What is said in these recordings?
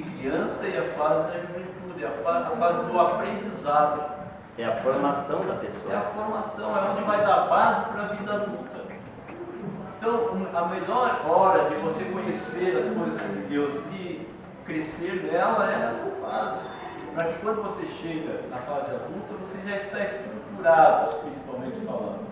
de criança e a fase da juventude, a fase do aprendizado. É a formação da pessoa. É a formação, é onde vai dar base para a vida adulta. Então, a melhor hora de você conhecer as coisas de Deus e crescer nela é nessa fase. Para que quando você chega na fase adulta, você já está estruturado, espiritualmente falando.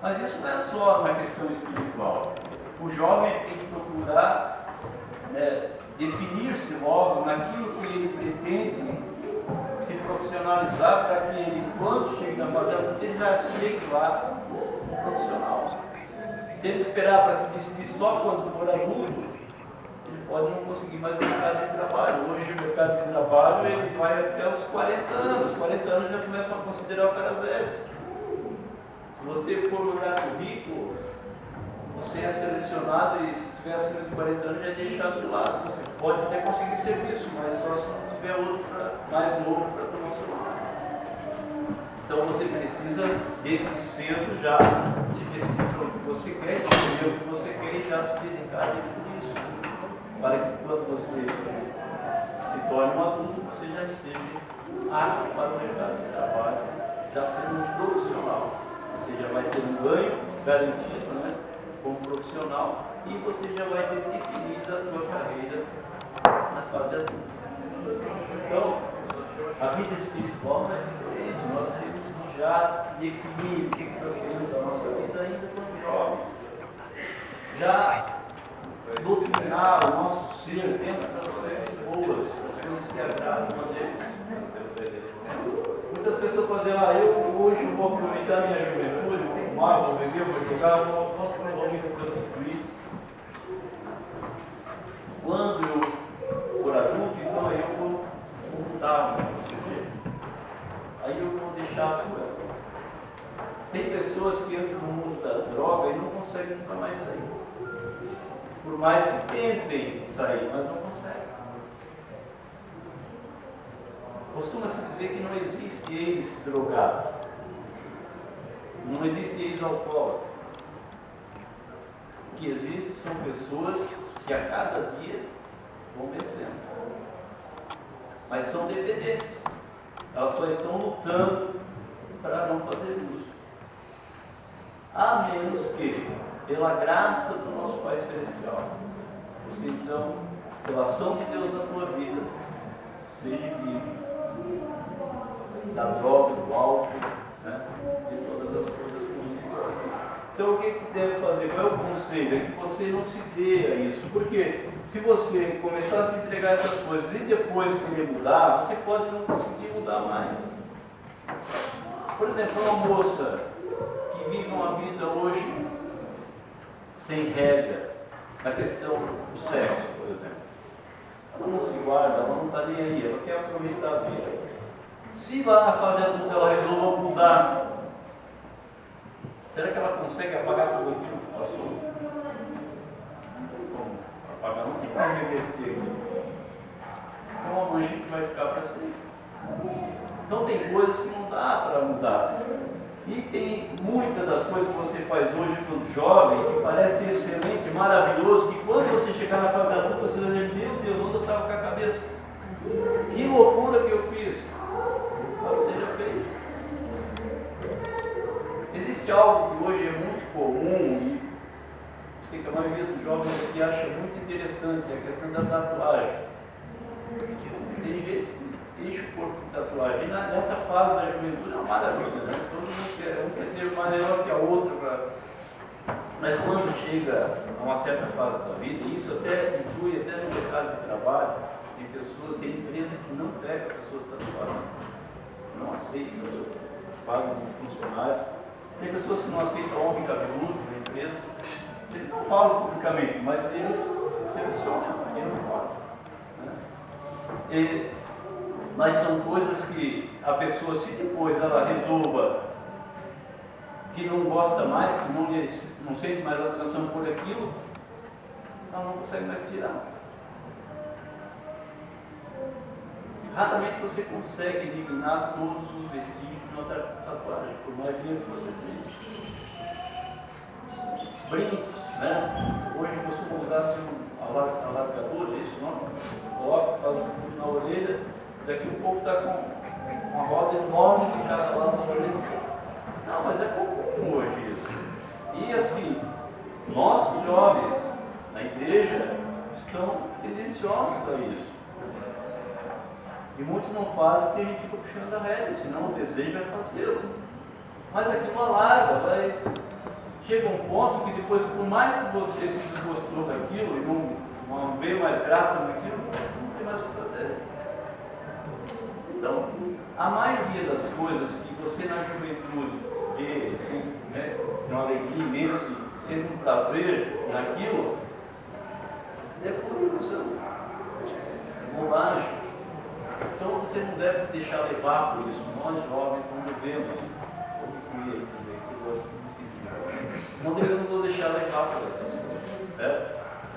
Mas isso não é só uma questão espiritual. O jovem tem que procurar definir-se logo naquilo que ele pretende se profissionalizar, para que ele, quando chegue na fase adulta, ele já chegue lá profissional. Se ele esperar para se decidir só quando for adulto, ele pode não conseguir mais o mercado de trabalho. Hoje o mercado de trabalho ele vai até os 40 anos. 40 anos já começam a considerar o cara velho. Se você for olhar currículo, você é selecionado e se tiver acima de 40 anos já é deixado de lado. Você pode até conseguir serviço, mas só se não tiver outro mais novo para promocionar. Então você precisa, desde cedo, já se decidir para o que você quer, escolher o que você quer e já se dedicar dentro disso. Para que quando você se torne um adulto, você já esteja apto para o mercado de trabalho, já sendo um profissional. Você já vai ter um ganho garantido, né, como profissional, e você já vai ter definida a sua carreira na fase adulta. Então, a vida espiritual não é diferente. Nós temos que já definir o que nós queremos da nossa vida ainda quando jovem. Já doutrinar o nosso ser dentro das coisas boas, das coisas que agradam a Deus. Muitas pessoas podem dizer, eu hoje vou aproveitar a minha juventude, vou fumar, vou beber, vou jogar, vou me prostituir. Quando eu for adulto, então eu vou mudar, aí eu vou deixar a sua. Tem pessoas que entram no mundo da droga e não conseguem nunca mais sair. Por mais que tentem sair, mas não conseguem. Costuma-se dizer que não existe ex-drogado. Não existe ex-alcoólatra. O que existe são pessoas que a cada dia vão vencendo. Mas são dependentes. Elas só estão lutando para não fazer uso. A menos que, pela graça do nosso Pai Celestial, você então, pela ação de Deus na tua vida, seja livre da droga, do álcool, né, de todas as coisas que nos ensinam. Então o que deve fazer? Qual é o conselho? É que você não se dê a isso. Porque se você começar a se entregar a essas coisas e depois querer mudar, você pode não conseguir mudar mais. Por exemplo, uma moça que vive uma vida hoje sem regra, na questão do sexo, por exemplo. Ela não se guarda, ela não está nem aí, ela quer aproveitar a vida. Se lá na fase adulta ela resolva mudar, será que ela consegue apagar tudo aquilo que passou? Não tem como apagar, não tem como reverter. É uma mancha que vai ficar para sempre. Então tem coisas que não dá para mudar. E tem muitas das coisas que você faz hoje quando jovem, que parece excelente, maravilhoso, que quando você chegar na fase adulta, você vai dizer, meu Deus, onde eu estava com a cabeça? Que loucura que eu fiz! Mas você já fez. Existe algo que hoje é muito comum e sei que a maioria dos jovens aqui acha muito interessante, a questão da tatuagem. Tem gente que enche o corpo de tatuagem. E nessa fase da juventude é uma maravilha, né? Todo mundo quer, um quer ter uma melhor que a outra. Mas quando chega a uma certa fase da vida, e isso até influi até no mercado de trabalho, tem empresa que não pega pessoas tatuadas, não aceita, paga um funcionário. Tem pessoas que não aceitam homem cabeludo na empresa. Eles não falam publicamente, mas eles selecionam, ninguém não fala. Né? Mas são coisas que a pessoa, se depois ela resolva que não gosta mais, que não sente mais atração por aquilo, ela não consegue mais tirar. Raramente você consegue eliminar todos os vestígios de uma tatuagem, por mais dinheiro que você tenha. Brincos, né? Hoje costumam usar assim, um alargador, é isso não? Coloca orelha, daqui a pouco está com uma roda enorme de cada lado da orelha. Não, mas é comum hoje isso. E assim, nossos jovens na igreja estão tendenciosos a isso. E muitos não fazem porque a gente fica puxando a rédea, senão o desejo é fazê-lo. Mas aquilo alarga, chega um ponto que depois, por mais que você se desgostou daquilo e não vê mais graça naquilo, não tem mais o que fazer. Então, a maioria das coisas que você na juventude vê, assim, né, uma alegria imensa, sendo um prazer naquilo, é por ilusão, é bobagem. Então você não deve se deixar levar por isso. Nós jovens não devemos, não devemos deixar levar por essas coisas. Né?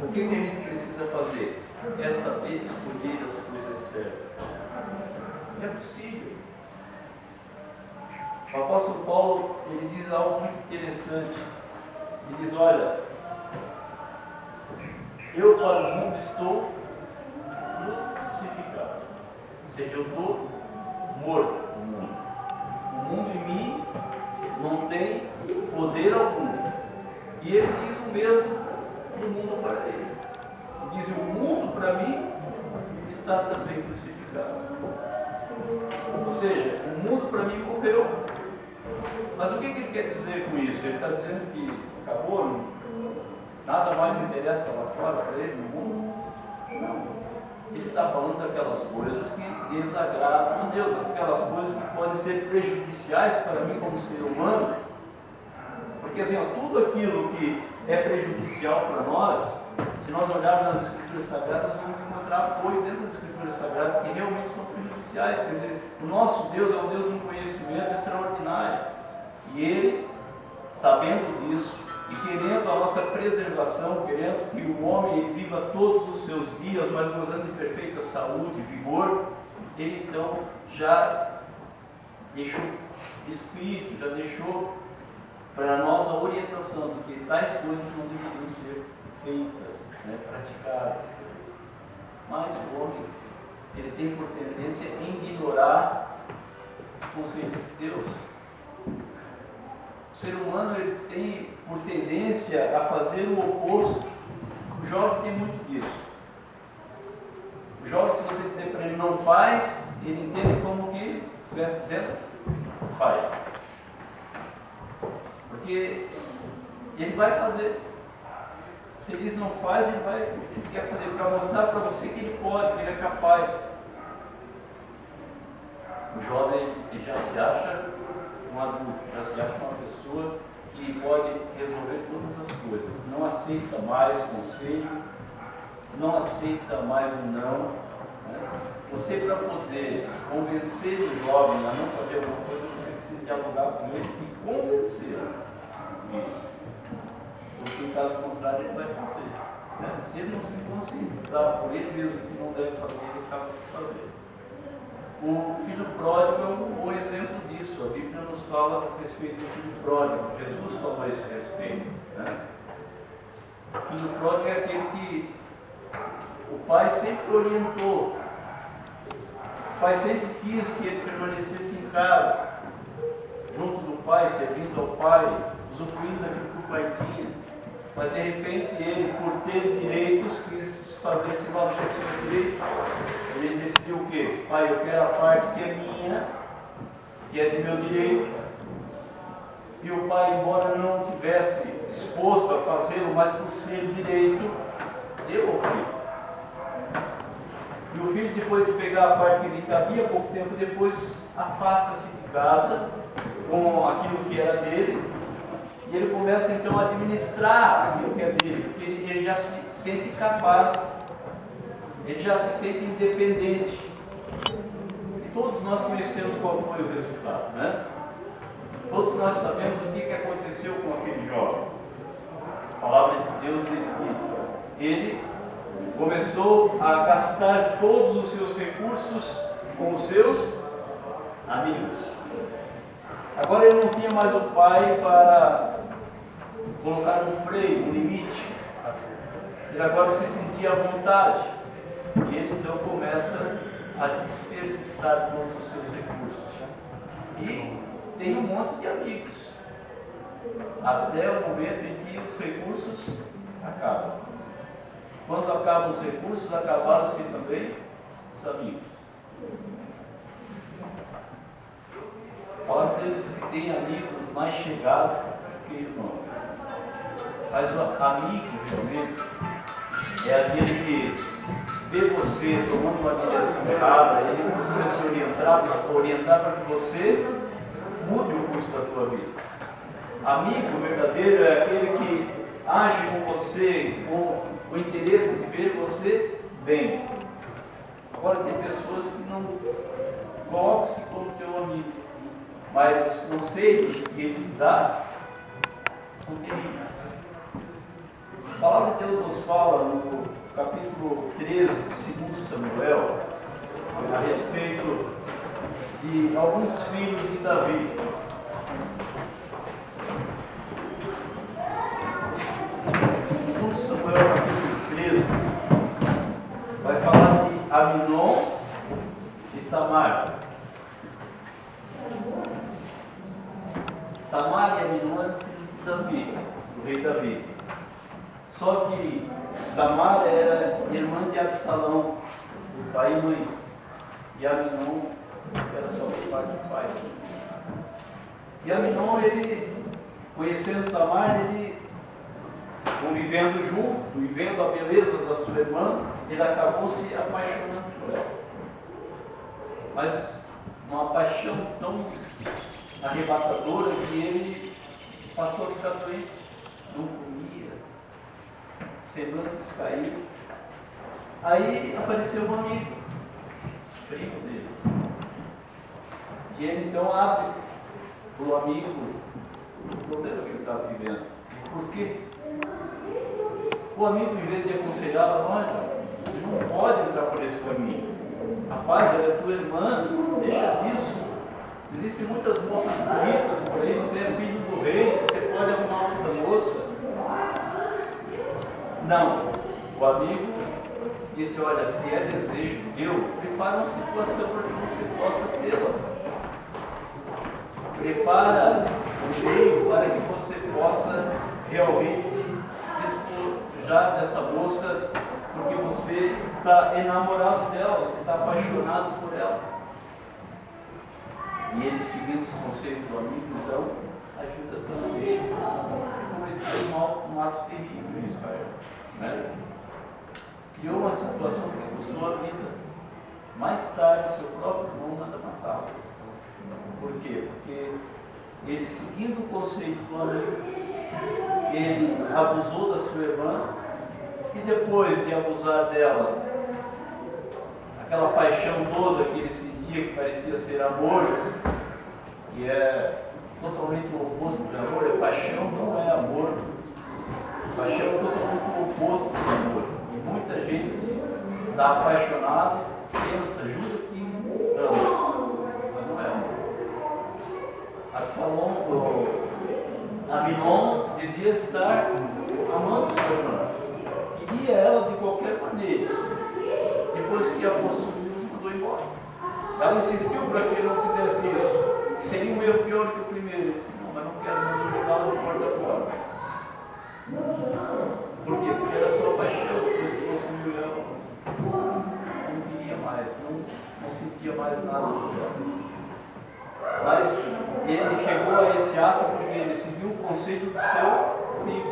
O que a gente precisa fazer? É saber escolher as coisas certas. É possível. O apóstolo Paulo, ele diz algo muito interessante. Ele diz, olha, eu para o mundo estou crucificado. Ou seja, eu estou morto no mundo. O mundo em mim não tem poder algum. E ele diz o mesmo do mundo para ele. Ele diz, o mundo para mim está também crucificado. Ou seja, o mundo para mim morreu. Mas o que ele quer dizer com isso? Ele está dizendo que acabou, nada mais interessa lá fora para ele no mundo? Não. Ele está falando daquelas coisas que desagradam a Deus, aquelas coisas que podem ser prejudiciais para mim como ser humano. Porque assim, tudo aquilo que é prejudicial para nós, se nós olharmos nas Escrituras Sagradas, nós vamos encontrar apoio dentro das Escrituras Sagradas que realmente são prejudiciais. Quer dizer, o nosso Deus é um Deus de um conhecimento extraordinário. E Ele, sabendo disso, e querendo a nossa preservação, querendo que o homem viva todos os seus dias, mas gozando de perfeita saúde e vigor, Ele então já deixou escrito, já deixou para nós a orientação de que tais coisas não deveriam ser feitas, né, praticadas. Mas o homem, ele tem por tendência a ignorar os conceitos de Deus. O ser humano, ele tem por tendência a fazer o oposto. O jovem tem muito disso. O jovem, se você dizer para ele não faz, ele entende como que estivesse dizendo faz. Porque ele vai fazer. Se ele diz não faz, ele quer fazer para mostrar para você que ele pode, que ele é capaz. O jovem, ele já se acha um adulto, já se acha uma pessoa que pode resolver todas as coisas. Não aceita mais conselho, não aceita mais um não. Né? Você, para poder convencer o jovem a não fazer alguma coisa, você precisa dialogar com ele e convencê-lo disso. Porque, em caso contrário, ele vai fazer. Né? Se ele não se conscientizar por ele mesmo que não deve fazer, ele acaba de fazer. O filho pródigo é um bom exemplo disso. A Bíblia nos fala a respeito do filho pródigo. Jesus falou a esse respeito. Né? O filho pródigo é aquele que o pai sempre orientou. O pai sempre quis que ele permanecesse em casa, junto do pai, servindo ao pai, usufruindo daquilo que o pai tinha. Mas de repente ele, por ter direitos, quis fazer-se valer dos seus direitos. Ele decidiu o quê? Pai, eu quero a parte que é minha, que é do meu direito. E o pai, embora não tivesse disposto a fazê-lo, mas por ser direito, deu ao filho. E o filho, depois de pegar a parte que lhe cabia, pouco tempo depois, afasta-se de casa com aquilo que era dele. E ele começa então a administrar aquilo que é dele, porque ele já se sente capaz, ele já se sente independente. E todos nós conhecemos qual foi o resultado, né? Todos nós sabemos o que aconteceu com aquele jovem. A palavra de Deus diz que ele começou a gastar todos os seus recursos com os seus amigos. Agora ele não tinha mais o pai para colocar um freio, um limite. Ele agora se sentia à vontade. E ele então começa a desperdiçar todos os seus recursos. E tem um monte de amigos, até o momento em que os recursos acabam. Quando acabam os recursos, acabaram-se também os amigos. Fala deles que tem amigos mais chegados que irmãos. Mas o amigo, realmente, é aquele que vê você tomando uma direção errada, ele procura te orientar para que você mude o curso da tua vida. Amigo verdadeiro é aquele que age com você com o interesse de ver você bem. Agora tem pessoas que não colocam-se como teu amigo, mas os conselhos que ele dá são terríveis. A palavra de Deus nos fala no capítulo 13 de 2 Samuel a respeito de alguns filhos de Davi. 2 Samuel capítulo 13 vai falar de Aminon e Tamar. Tamar e Aminon eram filhos de Davi, do rei Davi. Só que Tamar era irmã de Absalão, do pai e mãe, e Aminon era só do pai de pai. E Aminon, ele, conhecendo Tamar, ele, convivendo junto, e vendo a beleza da sua irmã, ele acabou se apaixonando por ela. Mas uma paixão tão arrebatadora que ele passou a ficar doente, não comia, semblante descaído. Aí apareceu um amigo, primo dele. E ele então abre para o amigo o problema que ele estava vivendo. Por quê? O amigo, em vez de aconselhá-lo, olha, não pode entrar por esse caminho. Rapaz, ela é tua irmã, deixa disso. Existem muitas moças bonitas por aí, você é filho do rei, você pode arrumar outra moça. Não. O amigo disse, olha, se é desejo teu, prepara uma situação para que você possa tê-la. Prepara o meio para que você possa realmente despojar dessa moça, porque você está enamorado dela, você está apaixonado por ela. E ele, seguindo os conselhos do amigo, então, ajuda essa mulher a cometer um ato terrível em Israel. Né? Criou uma situação que custou a vida. Mais tarde, seu próprio irmão manda matá-lo. Por quê? Porque ele, seguindo o conselho do amigo, ele abusou da sua irmã, e depois de abusar dela, aquela paixão toda que ele sentia, que parecia ser amor, que é totalmente o oposto de amor, é paixão, não é amor. Paixão é totalmente o oposto do amor. E muita gente está apaixonado, pensa, jura que ama, mas não é amor. Aminon dizia estar amando sua irmã, queria ela de qualquer maneira. Depois que a possuiu, mandou embora. Ela insistiu para que ele não fizesse isso, que seria um erro pior que o primeiro. Ele disse, não, mas não quero mais jogá-la de porta fora. Por quê? Porque era sua paixão, depois que possuiu ela, não queria mais, não sentia mais nada por ela. Mas ele chegou a esse ato porque ele seguiu o conselho do seu amigo.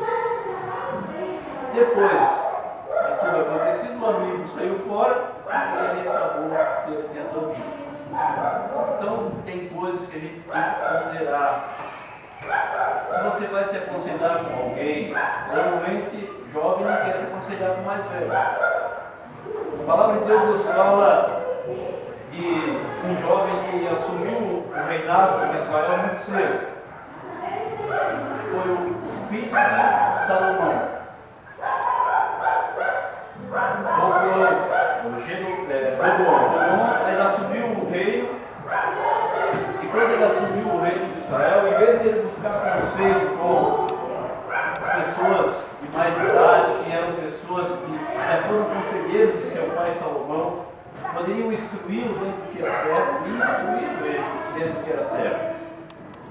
Depois de tudo acontecido, o amigo saiu fora e ele acabou perdendo a vida. Então, tem coisas que a gente tem que ponderar. Se você vai se aconselhar com alguém, normalmente jovem não quer se aconselhar com mais velho. A palavra de Deus nos fala de um jovem que assumiu o reinado de Israel muito cedo. Foi o filho de Salomão. Roboão, ele assumiu o reino, e quando ele assumiu o reino de Israel, em vez de ele buscar conselho com as pessoas de mais idade, que eram pessoas que já foram conselheiros de seu pai Salomão, poderiam instruí-lo dentro do que é certo e instruí-lo ele dentro do que era certo.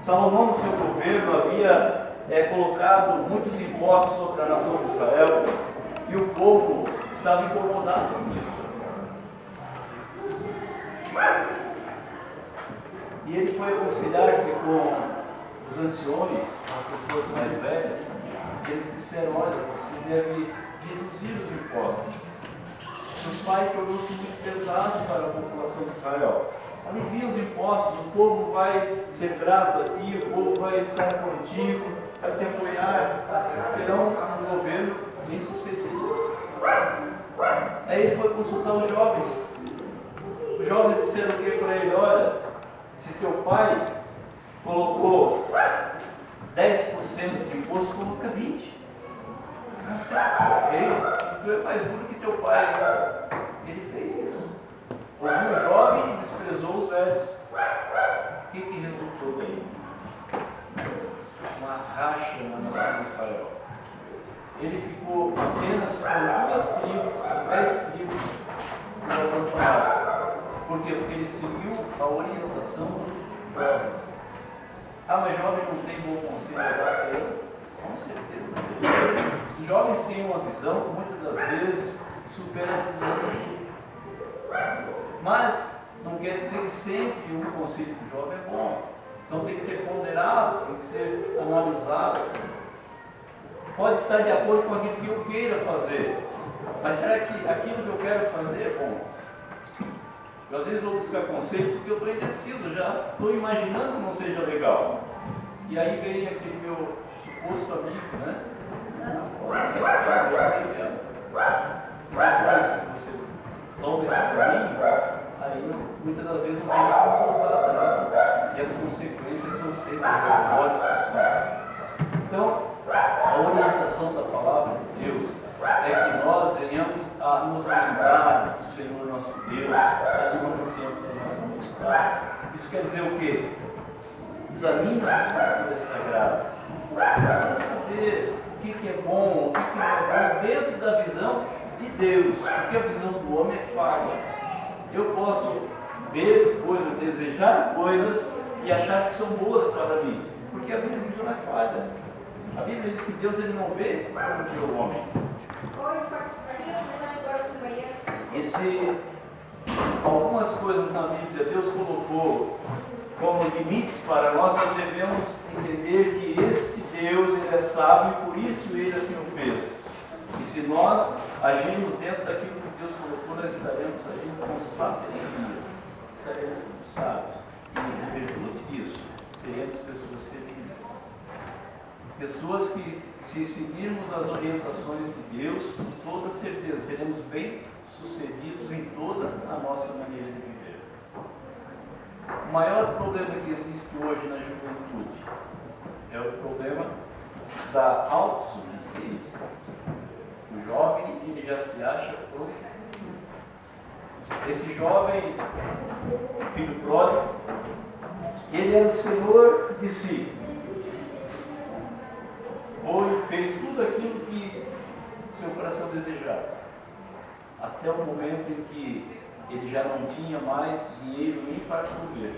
Salomão, no seu governo, havia colocado muitos impostos sobre a nação de Israel e o povo estava incomodado com isso. E ele foi aconselhar-se com os anciões, as pessoas mais velhas, e eles disseram: olha, você deve reduzir os impostos. Seu pai tornou-se muito pesado para a população de Israel. Alivia os impostos, o povo vai ser grato a ti, o povo vai estar contigo, vai te apoiar, terão um governo bem sucedido. Aí ele foi consultar os jovens. Os jovens disseram o que para ele? Olha, se teu pai colocou 10% de imposto, coloca 20%. Tu é mais duro que teu pai. Ele fez isso. Ouviu o jovem e desprezou os velhos. O que resultou daí? Uma racha na nação de Israel. Ele ficou apenas com 2 tribos, 10 tribos para abandonar. Por quê? Porque ele seguiu a orientação dos jovens. Ah, mas jovem não tem bom conselho a dar para ele? Com certeza. Os jovens têm uma visão que muitas das vezes supera tudo. Mas não quer dizer que sempre um conselho do jovem é bom. Então tem que ser ponderado, tem que ser analisado. Pode estar de acordo com aquilo que eu queira fazer. Mas será que aquilo que eu quero fazer é bom? Eu às vezes vou buscar conselho porque eu estou indeciso, já estou imaginando que não seja legal. E aí vem aquele meu suposto amigo, né? Depois você toma esse caminho, aí muitas das vezes não tem como voltar atrás. E as consequências são sempre as mortes possíveis. Então, a orientação da palavra de Deus é que nós venhamos a nos lembrar do Senhor nosso Deus ali no tempo da nossa mocidade. Isso quer dizer o quê? Examine as escrituras sagradas para saber o que é bom, o que não é bom dentro da visão de Deus, porque a visão do homem é falha. Eu posso ver coisas, desejar coisas e achar que são boas para mim, porque a minha visão é falha. A Bíblia diz que Deus ele não vê como vê o homem. E se algumas coisas na Bíblia Deus colocou como limites para nós, nós devemos entender que este Deus ele é sábio e por isso ele assim o fez. E se nós agirmos dentro daquilo que Deus colocou, nós estaremos agindo com sabedoria, estaremos sábios. E em virtude disso, seremos pessoas felizes. Pessoas que, se seguirmos as orientações de Deus, com toda certeza seremos bem sucedidos em toda a nossa maneira de viver. O maior problema que existe hoje na juventude é o problema da autossuficiência. O jovem ele já se acha pronto. Esse jovem, filho pródigo, ele é o senhor de si. Foi, fez tudo aquilo que seu coração desejava. Até o momento em que ele já não tinha mais dinheiro nem para comer.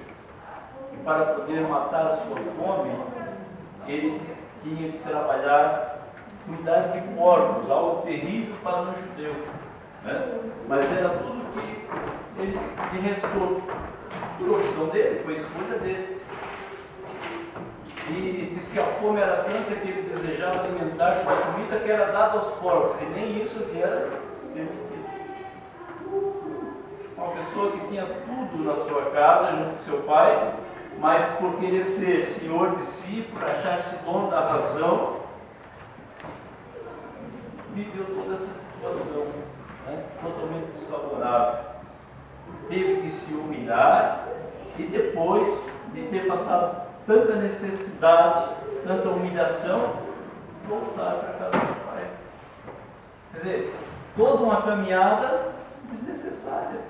E para poder matar a sua fome, ele tinha que trabalhar, cuidar de porcos, algo terrível para um judeu. Né? Mas era tudo que ele lhe restou. Por opção dele, foi escolha dele. E diz que a fome era tanta que ele desejava alimentar-se da comida que era dada aos porcos, e nem isso lhe era permitido. Uma pessoa que tinha tudo na sua casa, junto com seu pai, mas por querer ser senhor de si, por achar-se dono da razão, viveu toda essa situação, né, totalmente desfavorável. Teve que se humilhar e depois de ter passado tanta necessidade, tanta humilhação, voltar para a casa do pai. Quer dizer, toda uma caminhada desnecessária.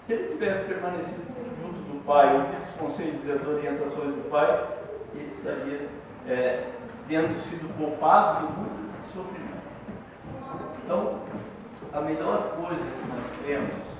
Se ele tivesse permanecido junto do pai, ouvido os conselhos e as orientações do pai, ele estaria tendo sido poupado de muito sofrimento. Então, a melhor coisa que nós temos